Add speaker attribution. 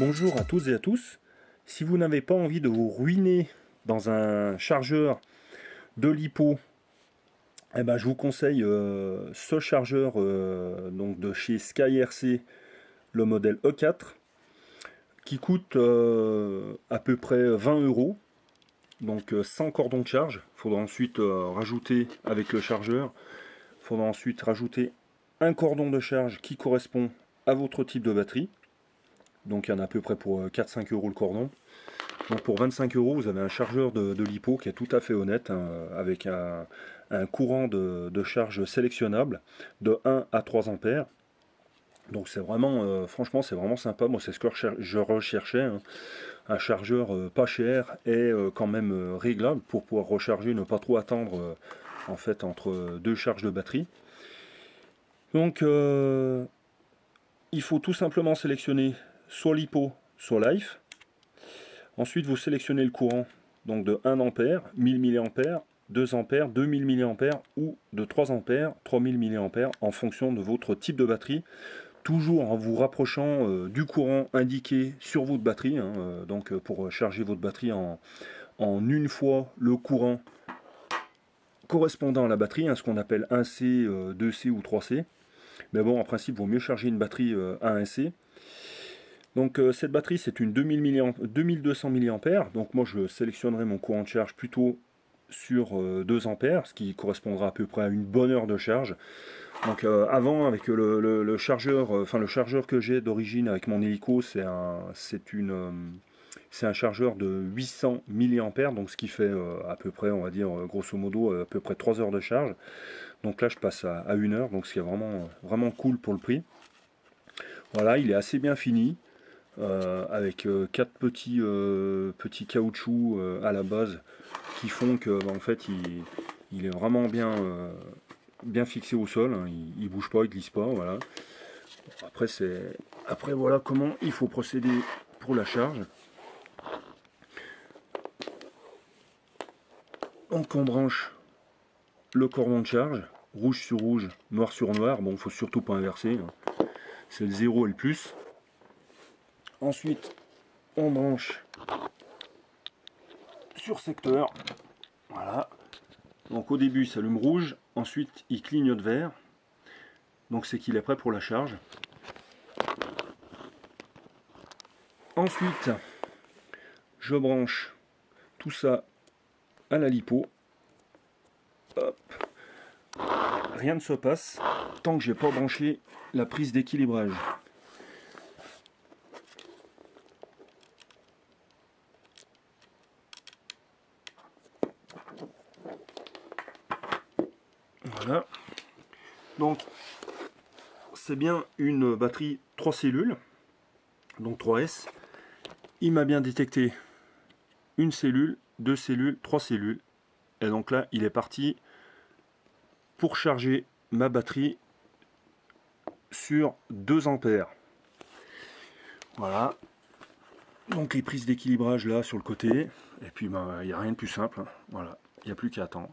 Speaker 1: Bonjour à toutes et à tous. Si vous n'avez pas envie de vous ruiner dans un chargeur de LiPo, eh ben, je vous conseille ce chargeur donc de chez SkyRC, le modèle E4, qui coûte à peu près 20 €, donc sans cordon de charge. Il faudra ensuite rajouter avec le chargeur, il faudra ensuite rajouter un cordon de charge qui correspond à votre type de batterie. Donc il y en a à peu près pour 4-5 € le cordon. Donc pour 25 €, vous avez un chargeur de LiPo qui est tout à fait honnête, hein, avec un courant de charge sélectionnable de 1 à 3 ampères. Donc c'est vraiment, franchement, c'est vraiment sympa. Moi, c'est ce que je recherchais, hein. Un chargeur pas cher et quand même réglable pour pouvoir recharger, ne pas trop attendre en fait entre deux charges de batterie. Donc il faut tout simplement sélectionner soit LiPo, soit Life. Ensuite, vous sélectionnez le courant donc de 1 ampère, 1000 mA, 2 ampères, 2000 mA ou de 3 ampères, 3000 mA en fonction de votre type de batterie. Toujours en vous rapprochant du courant indiqué sur votre batterie, hein, donc pour charger votre batterie en une fois le courant correspondant à la batterie, hein, ce qu'on appelle 1C, 2C ou 3C. Mais bon, en principe, il vaut mieux charger une batterie à 1C. Donc cette batterie, c'est une 2200 mA, donc moi je sélectionnerai mon courant de charge plutôt sur 2 ampères, ce qui correspondra à peu près à une bonne heure de charge. Donc avant, avec le chargeur, le chargeur que j'ai d'origine avec mon hélico, c'est un chargeur de 800 mA, donc ce qui fait à peu près, on va dire grosso modo, à peu près 3 heures de charge. Donc là je passe à 1 heure, donc ce qui est vraiment cool pour le prix. Voilà, il est assez bien fini. Avec 4 petits caoutchoucs à la base qui font que en fait il est vraiment bien fixé au sol, hein. Il bouge pas, il glisse pas, voilà. Après voilà comment il faut procéder pour la charge. Donc on branche le cordon de charge, rouge sur rouge, noir sur noir. Bon, faut surtout pas inverser, hein. C'est le 0 et le plus. Ensuite, on branche sur secteur. Voilà. Donc au début, il s'allume rouge. Ensuite, il clignote vert. Donc c'est qu'il est prêt pour la charge. Ensuite, je branche tout ça à la LiPo. Hop. Rien ne se passe tant que j'ai pas branché la prise d'équilibrage. Voilà. Donc c'est bien une batterie 3 cellules, donc 3S. Il m'a bien détecté une cellule, 2 cellules, 3 cellules. Et donc là, il est parti pour charger ma batterie sur 2 ampères. Voilà. Donc les prises d'équilibrage là sur le côté. Et puis il n'y a rien de plus simple, hein. Voilà. Il n'y a plus qu'à attendre.